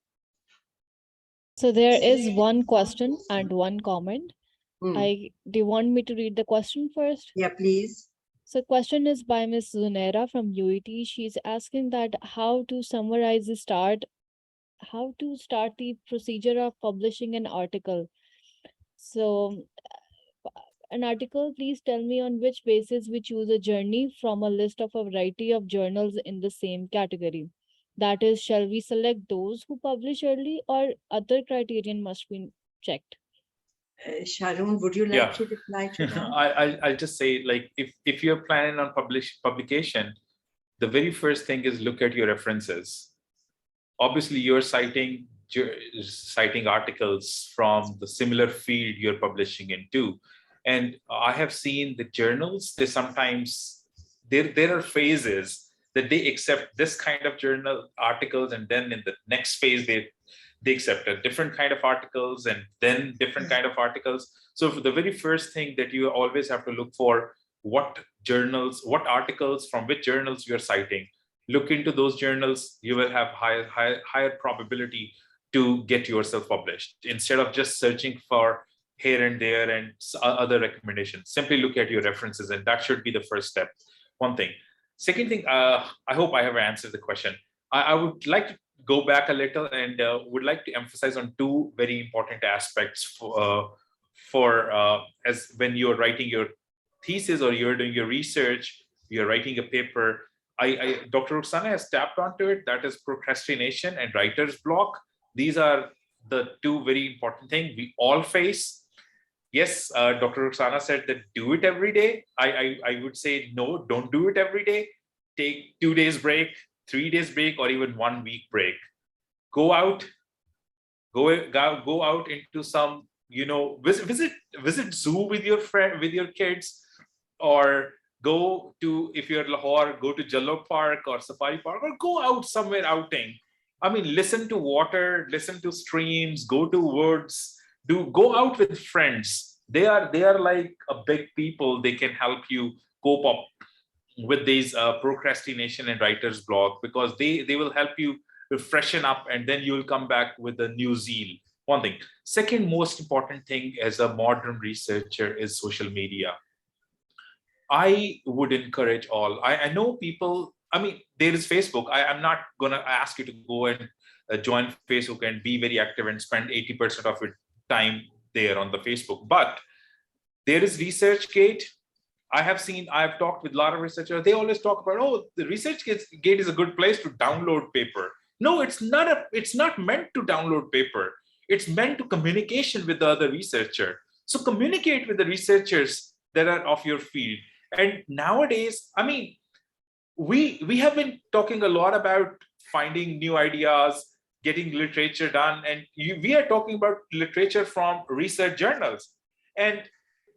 So there is one question and one comment. Hmm. Do you want me to read the question first? Yeah, please. So question is by Ms. Zunaira from UET. She's asking that how to summarize how to start the procedure of publishing an article. So an article, please tell me on which basis we choose a journey from a list of a variety of journals in the same category. That is, shall we select those who publish early or other criterion must be checked? Sharoon, would you like Yeah. to reply to that? I'll just say, like, if you're planning on publication, the very first thing is look at your references. Obviously, you're citing articles from the similar field you're publishing into. And I have seen the journals, they sometimes, there are phases that they accept this kind of journal articles, and then in the next phase, they accept a different kind of articles, and then different kind of articles. So for the very first thing that you always have to look for, what articles from which journals you're citing. Look into those journals, you will have higher probability to get yourself published, instead of just searching for here and there and other recommendations. Simply look at your references, and that should be the first step. One thing. Second thing, I hope I have answered the question. I would like to go back a little and would like to emphasize on two very important aspects for as when you're writing your thesis or you're doing your research, you're writing a paper. Dr. Rukhsana has tapped onto it. That is procrastination and writer's block. These are the two very important things we all face. Yes, Dr. Rukhsana said that do it every day. I would say no, don't do it every day. Take 2 days break, 3 days break, or even 1 week break. Go out into some, visit zoo with your friend, with your kids, or go to, if you're Lahore, go to Jallo Park or Safari Park, or go out somewhere outing. I mean, listen to water, listen to streams, go to woods, go out with friends. They are like a big people. They can help you cope up with these procrastination and writer's block, because they will help you freshen up, and then you'll come back with a new zeal. One thing. Second most important thing as a modern researcher is social media. I would encourage all. I know people, I mean, there is Facebook. I'm not going to ask you to go and join Facebook and be very active and spend 80% of your time there on the Facebook. But there is ResearchGate. I've talked with a lot of researchers. They always talk about, oh, the ResearchGate is a good place to download paper. No, it's not meant to download paper. It's meant to communication with the other researcher. So communicate with the researchers that are of your field. And nowadays, I mean, we have been talking a lot about finding new ideas, getting literature done, and we are talking about literature from research journals. And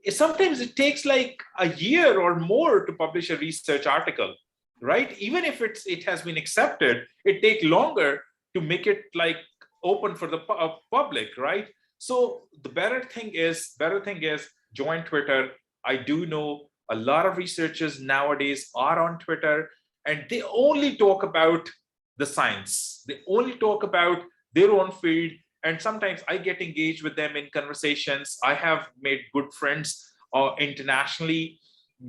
sometimes it takes like a year or more to publish a research article, right? Even if it has been accepted, it takes longer to make it like open for the public, right? So the better thing is join Twitter. I do know a lot of researchers nowadays are on Twitter, and they only talk about the science. They only talk about their own field. And sometimes I get engaged with them in conversations. I have made good friends internationally,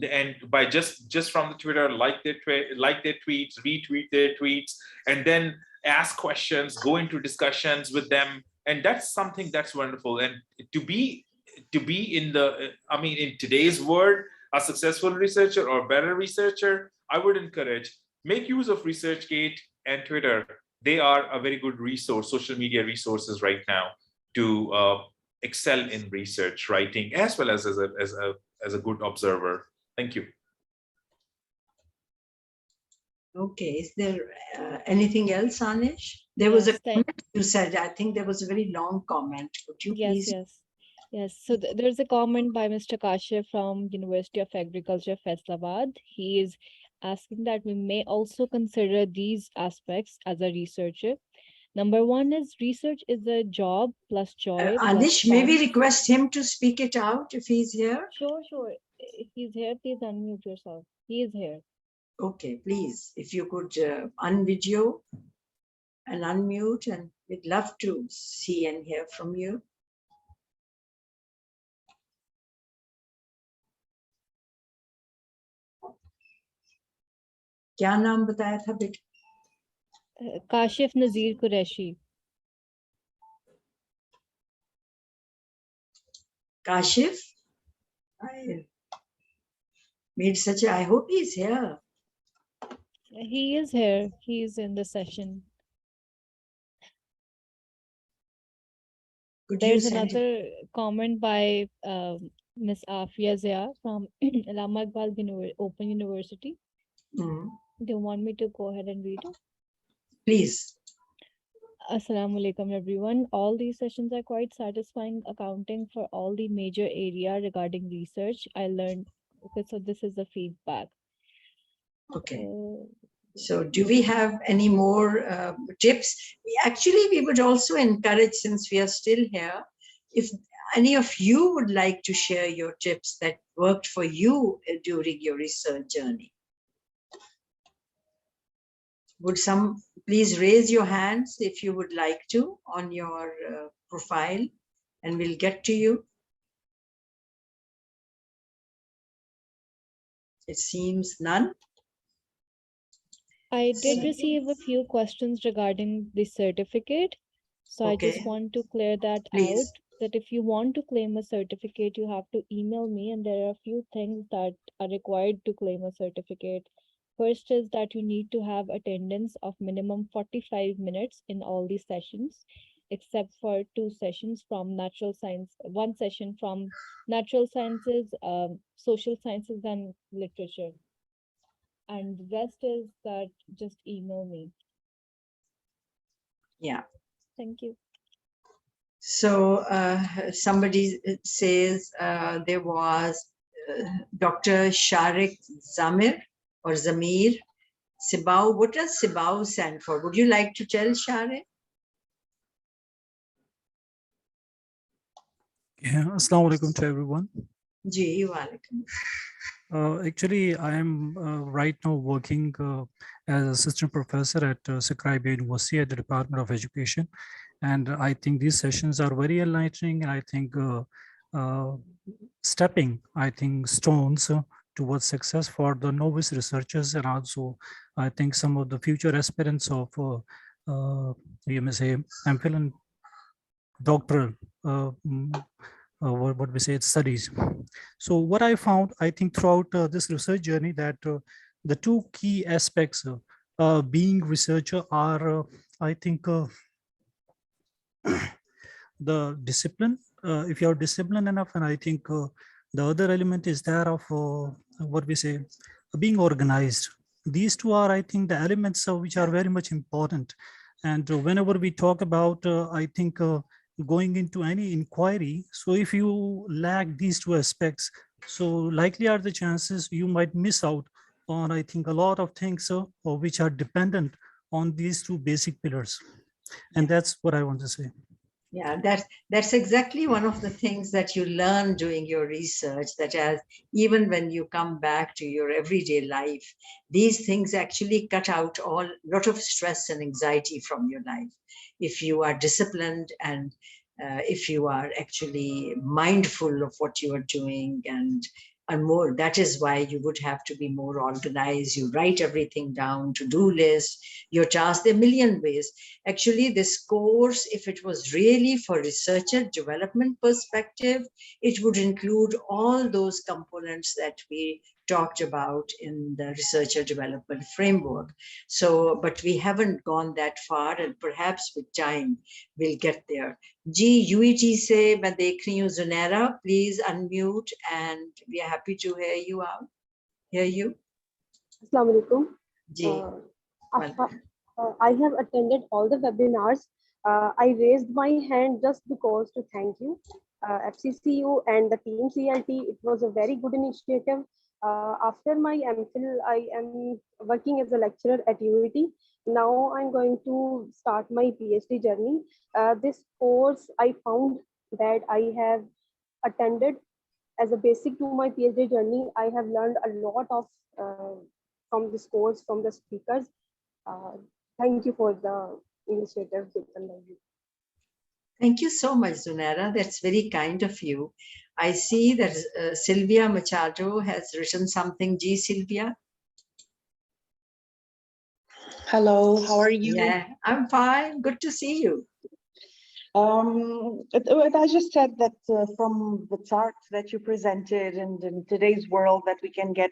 and by just from the Twitter, like their tweets, retweet their tweets, and then ask questions, go into discussions with them, and that's something that's wonderful. And to be in the, I mean, in today's world, a successful researcher or better researcher, I would encourage, make use of ResearchGate and Twitter. They are a very good resource, social media resources right now to excel in research writing, as well as a good observer. Thank you. Okay, is there anything else, Anish? There was a Yes, comment you said. I think there was a very long comment. Would you please? Yes. So there's a comment by Mr. Kashif from University of Agriculture, Faisalabad. He is asking that we may also consider these aspects as a researcher. Number one is research is a job plus joy plus Anish, may we fun. request him to speak it out if he's here? Sure, sure. If he's here, please unmute yourself. He is here. Okay, please, if you could unvideo and unmute, and we'd love to see and hear from you. क्या नाम बताया था बेटा? Kashif Nazir Qureshi. Kashif? I made such a, I hope he's here. He is here. He is in the session. Could you There's send another comment by Miss Afia Zia from Allama Iqbal Open University. Mhm. Do you want me to go ahead and read it? Please. Assalamu alaikum everyone. All these sessions are quite satisfying, accounting for all the major area regarding research I learned. Okay, so this is the feedback. Okay. So do we have any more tips? We would also encourage, since we are still here, if any of you would like to share your tips that worked for you during your research journey. Would some please raise your hands if you would like to on your profile, and we'll get to you. It seems none. I did receive a few questions regarding the certificate. So I just want to clear that out, that if you want to claim a certificate, you have to email me, and there are a few things that are required to claim a certificate. First is that you need to have attendance of minimum 45 minutes in all these sessions, except for 2 sessions from natural science, 1 session from natural sciences, social sciences and literature. And the rest is that just email me. Yeah. Thank you. So somebody says there was Dr. Sharik Zamir or Zamir Sibau. What does Sibau stand for? Would you like to tell, Sharik? Yeah, assalamu alaikum to everyone. Ji, walaikum. Actually, I am right now working as assistant professor at Saqlain University at the Department of Education. And I think these sessions are very enlightening. And I think stepping, stones towards success for the novice researchers, and also I think some of the future aspirants of, you may say, MPhil and doctoral what we say, studies. So what I found, I think throughout this research journey, that the 2 key aspects being researcher are, I think, the discipline, if you are disciplined enough, and I think the other element is there of what we say, being organized. These 2 are, I think, the elements which are very much important. And whenever we talk about, I think, going into any inquiry, so if you lack these 2 aspects, so likely are the chances you might miss out on, I think, a lot of things which are dependent on these 2 basic pillars. And that's what I want to say. Yeah, that's exactly one of the things that you learn doing your research, that as even when you come back to your everyday life, these things actually cut out a lot of stress and anxiety from your life. If you are disciplined, and if you are actually mindful of what you are doing, and more, that is why you would have to be more organized. You write everything down, to-do list, your tasks. There are a million ways. Actually, this course, if it was really for researcher development perspective, it would include all those components that we talked about in the researcher development framework. So, but we haven't gone that far, and perhaps with time we'll get there. Ji, UET se main dekh rahi hu Zunaira, please unmute, and we are happy to hear you out. Hear you. Assalamu alaikum. Ji. I have attended all the webinars. I raised my hand just because to thank you, FCCU and the team CLT. It was a very good initiative. After my MPhil, I am working as a lecturer at UET. now I'm going to start my PhD journey. This course, I found that I have attended as a basic to my PhD journey. I have learned a lot of from this course, from the speakers. Uh, Thank you for the initiative taken by you. Thank you so much, Zunera. That's very kind of you. I see that Sylvia Machado has written something. G. Sylvia? Hello, how are you? Yeah, I'm fine. Good to see you. I just said that from the chart that you presented, and in today's world that we can get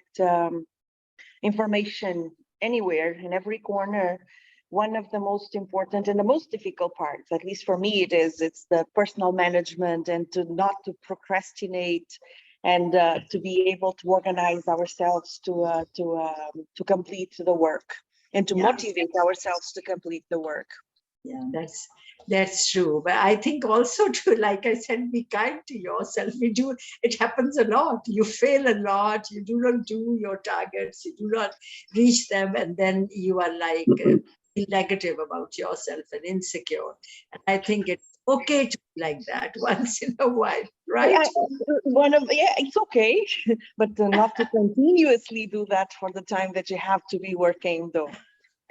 information anywhere in every corner, one of the most important and the most difficult parts, at least for me, it's the personal management and not to procrastinate and to be able to organize ourselves to complete the work and to motivate ourselves to complete the work. Yeah, that's true. But I think also to, like I said, be kind to yourself. It happens a lot. You fail a lot. You do not do your targets. You do not reach them. And then you are like feel negative about yourself and insecure. And I think it's okay to be like that once in a while, right? It's okay, but not to continuously do that for the time that you have to be working though.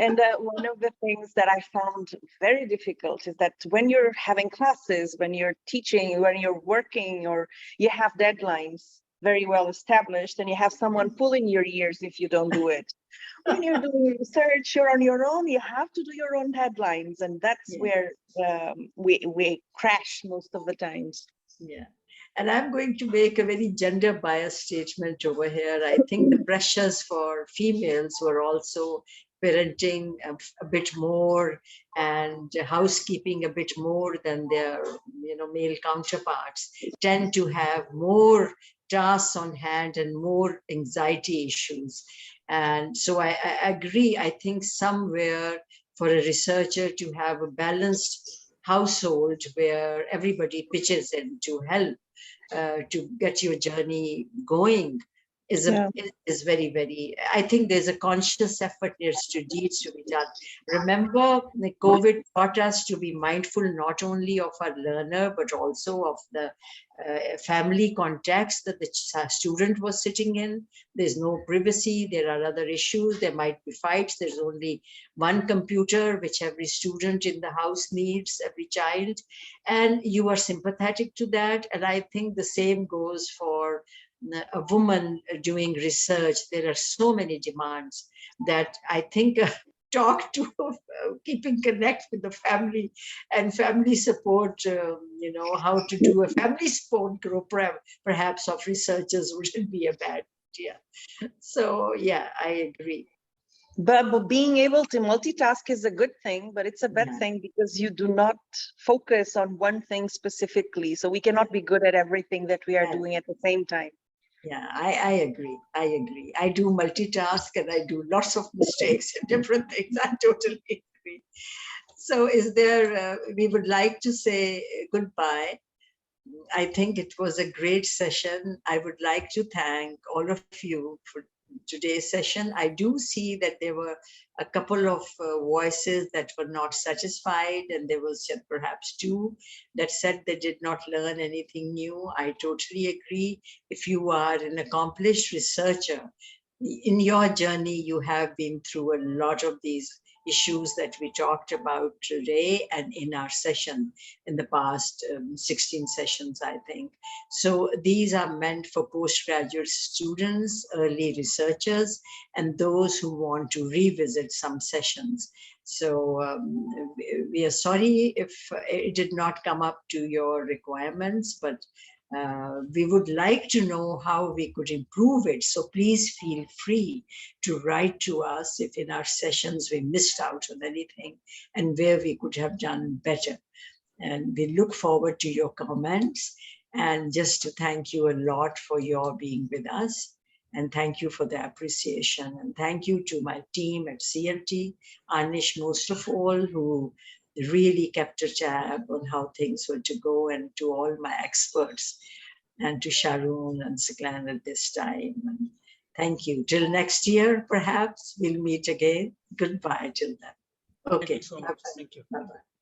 And one of the things that I found very difficult is that when you're having classes, when you're teaching, when you're working, or you have deadlines very well established, and you have someone pulling your ears if you don't do it. When you're doing research, you're on your own, you have to do your own deadlines. And that's where we crash most of the times. Yeah. And I'm going to make a very gender biased statement over here. I think the pressures for females who are also parenting a bit more and housekeeping a bit more than their male counterparts tend to have more tasks on hand and more anxiety issues. And so I agree. I think somewhere for a researcher to have a balanced household where everybody pitches in to help to get your journey going is very, very, I think there's a conscious effort needs to be done. Remember, the COVID taught us to be mindful not only of our learner, but also of the family context that the student was sitting in. There's no privacy. There are other issues. There might be fights. There's only one computer, which every student in the house needs, every child. And you are sympathetic to that. And I think the same goes for a woman doing research. There are so many demands that I think talk to keeping connect with the family and family support, how to do a family support group perhaps of researchers wouldn't be a bad idea. So yeah, I agree. But being able to multitask is a good thing, but it's a bad thing because you do not focus on one thing specifically. So we cannot be good at everything that we are doing at the same time. Yeah, I agree. I agree. I do multitask and I do lots of mistakes and different things. I totally agree. So is there, we would like to say goodbye. I think it was a great session. I would like to thank all of you for today's session. I do see that there were a couple of voices that were not satisfied, and there was perhaps two that said they did not learn anything new. I totally agree. If you are an accomplished researcher, in your journey, you have been through a lot of these issues that we talked about today and in our session in the past 16 sessions, I think. So these are meant for postgraduate students, early researchers, and those who want to revisit some sessions. So we are sorry if it did not come up to your requirements, but we would like to know how we could improve it. So please feel free to write to us if in our sessions we missed out on anything and where we could have done better. And we look forward to your comments. And just to thank you a lot for your being with us. And thank you for the appreciation. And thank you to my team at CLT, Anish most of all, who really kept a tab on how things were to go, and to all my experts, and to Sharoon and Saqlain at this time. And thank you. Till next year, perhaps we'll meet again. Goodbye till then. Okay. so much. Thank you. Bye-bye.